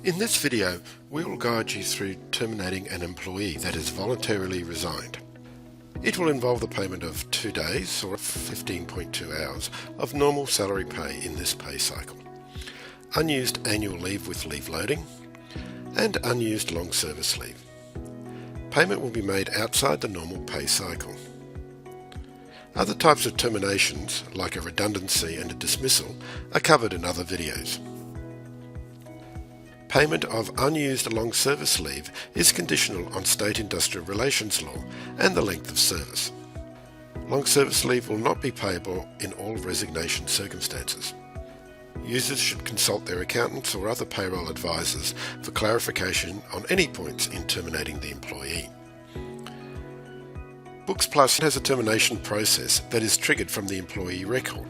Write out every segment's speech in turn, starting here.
In this video, we will guide you through terminating an employee that is voluntarily resigned. It will involve the payment of 2 days or 15.2 hours of normal salary pay in this pay cycle, unused annual leave with leave loading, and unused long service leave. Payment will be made outside the normal pay cycle. Other types of terminations, like a redundancy and a dismissal, are covered in other videos. Payment of unused long service leave is conditional on state industrial relations law and the length of service. Long service leave will not be payable in all resignation circumstances. Users should consult their accountants or other payroll advisors for clarification on any points in terminating the employee. Books Plus has a termination process that is triggered from the employee record,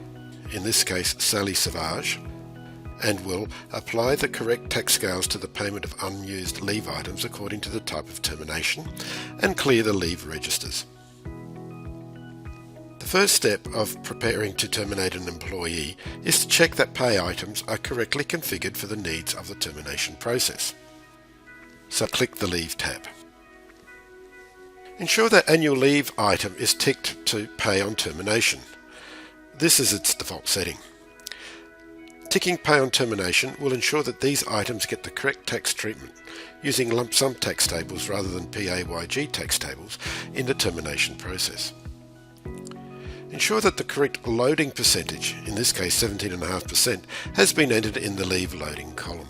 in this case Sally Savage, and will apply the correct tax scales to the payment of unused leave items according to the type of termination and clear the leave registers. The first step of preparing to terminate an employee is to check that pay items are correctly configured for the needs of the termination process. So click the Leave tab. Ensure that annual leave item is ticked to Pay on Termination. This is its default setting. Ticking Pay on Termination will ensure that these items get the correct tax treatment using lump sum tax tables rather than PAYG tax tables in the termination process. Ensure that the correct loading percentage, in this case 17.5%, has been entered in the leave loading column.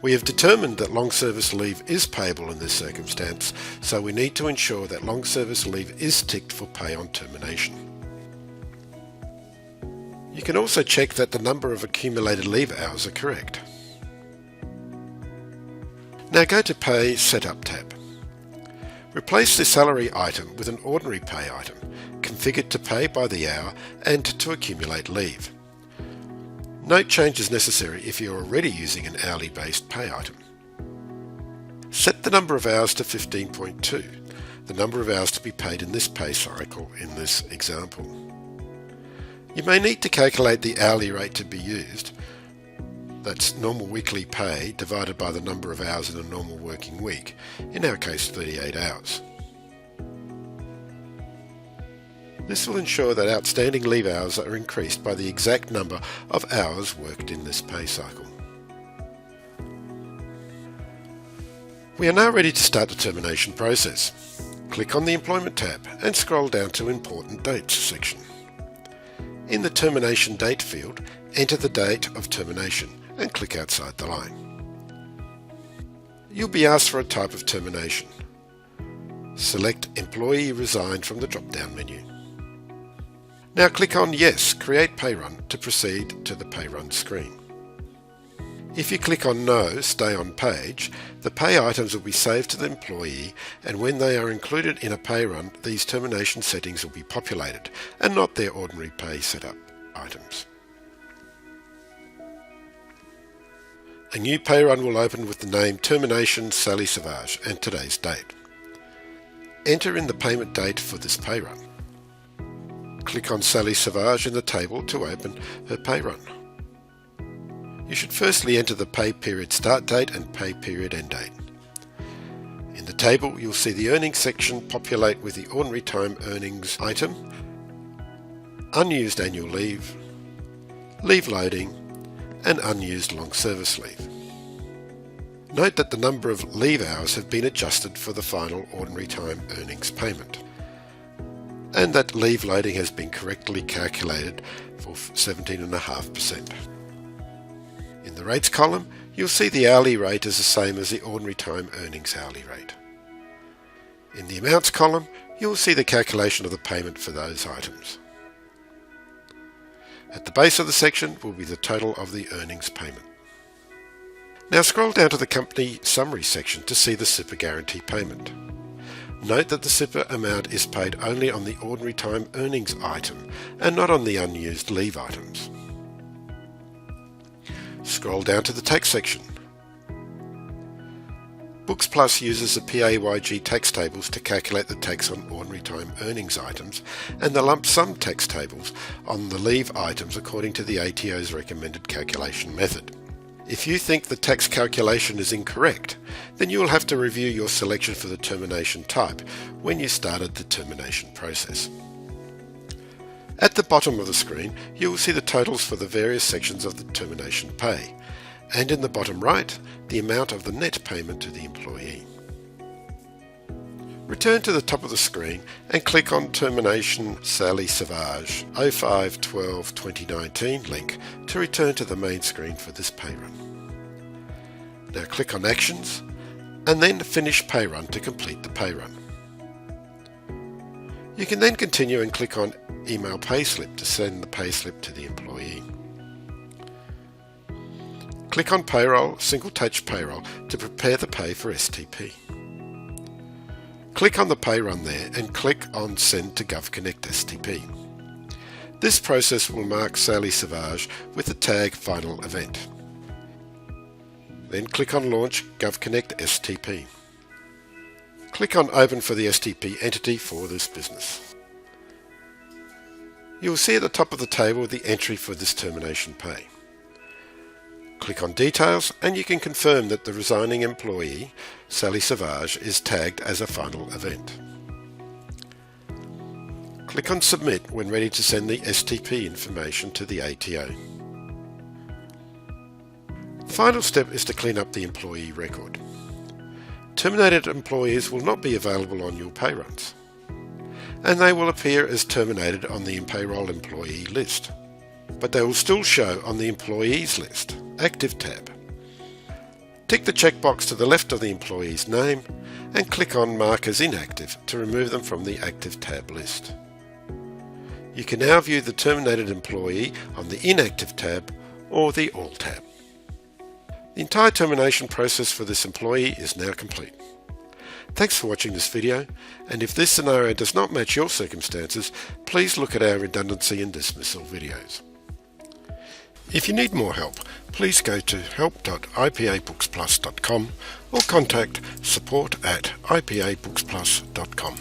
We have determined that long service leave is payable in this circumstance, so we need to ensure that long service leave is ticked for Pay on Termination. You can also check that the number of accumulated leave hours are correct. Now go to Pay Setup tab. Replace the salary item with an ordinary pay item, configured to pay by the hour and to accumulate leave. No change is necessary if you are already using an hourly-based pay item. Set the number of hours to 15.2, the number of hours to be paid in this pay cycle in this example. You may need to calculate the hourly rate to be used. That's normal weekly pay divided by the number of hours in a normal working week, in our case 38 hours. This will ensure that outstanding leave hours are increased by the exact number of hours worked in this pay cycle. We are now ready to start the termination process. Click on the Employment tab and scroll down to Important Dates section. In the Termination Date field, enter the date of termination and click outside the line. You'll be asked for a type of termination. Select Employee Resigned from the drop-down menu. Now click on Yes, Create Pay Run to proceed to the Pay Run screen. If you click on No, Stay on Page, the pay items will be saved to the employee, and when they are included in a pay run, these termination settings will be populated and not their ordinary pay setup items. A new pay run will open with the name Termination Sally Savage and today's date. Enter in the payment date for this pay run. Click on Sally Savage in the table to open her pay run. You should firstly enter the pay period start date and pay period end date. In the table, you'll see the earnings section populate with the ordinary time earnings item, unused annual leave, leave loading, and unused long service leave. Note that the number of leave hours have been adjusted for the final ordinary time earnings payment, and that leave loading has been correctly calculated for 17.5%. In the Rates column, you'll see the hourly rate is the same as the ordinary time earnings hourly rate. In the Amounts column, you'll see the calculation of the payment for those items. At the base of the section will be the total of the earnings payment. Now scroll down to the Company Summary section to see the super guarantee payment. Note that the super amount is paid only on the ordinary time earnings item and not on the unused leave items. Scroll down to the Tax section. Books Plus uses the PAYG tax tables to calculate the tax on ordinary time earnings items and the lump sum tax tables on the leave items according to the ATO's recommended calculation method. If you think the tax calculation is incorrect, then you will have to review your selection for the termination type when you started the termination process. At the bottom of the screen, you will see the totals for the various sections of the termination pay, and in the bottom right, the amount of the net payment to the employee. Return to the top of the screen and click on Termination Sally Savage 05/12/2019 link to return to the main screen for this pay run. Now click on Actions and then Finish Pay Run to complete the pay run. You can then continue and click on Email Payslip to send the payslip to the employee. Click on Payroll, Single Touch Payroll to prepare the pay for STP. Click on the pay run there and click on Send to GovConnect STP. This process will mark Sally Savage with the tag Final Event. Then click on Launch GovConnect STP. Click on Open for the STP entity for this business. You will see at the top of the table the entry for this termination pay. Click on Details and you can confirm that the resigning employee, Sally Savage, is tagged as a final event. Click on Submit when ready to send the STP information to the ATO. The final step is to clean up the employee record. Terminated employees will not be available on your pay runs, and they will appear as terminated on the payroll employee list, but they will still show on the employees list, Active tab. Tick the checkbox to the left of the employee's name and click on Mark as Inactive to remove them from the Active tab list. You can now view the terminated employee on the Inactive tab or the All tab. The entire termination process for this employee is now complete. Thanks for watching this video, and if this scenario does not match your circumstances, please look at our redundancy and dismissal videos. If you need more help, please go to help.ipabooksplus.com or contact support@ipabooksplus.com.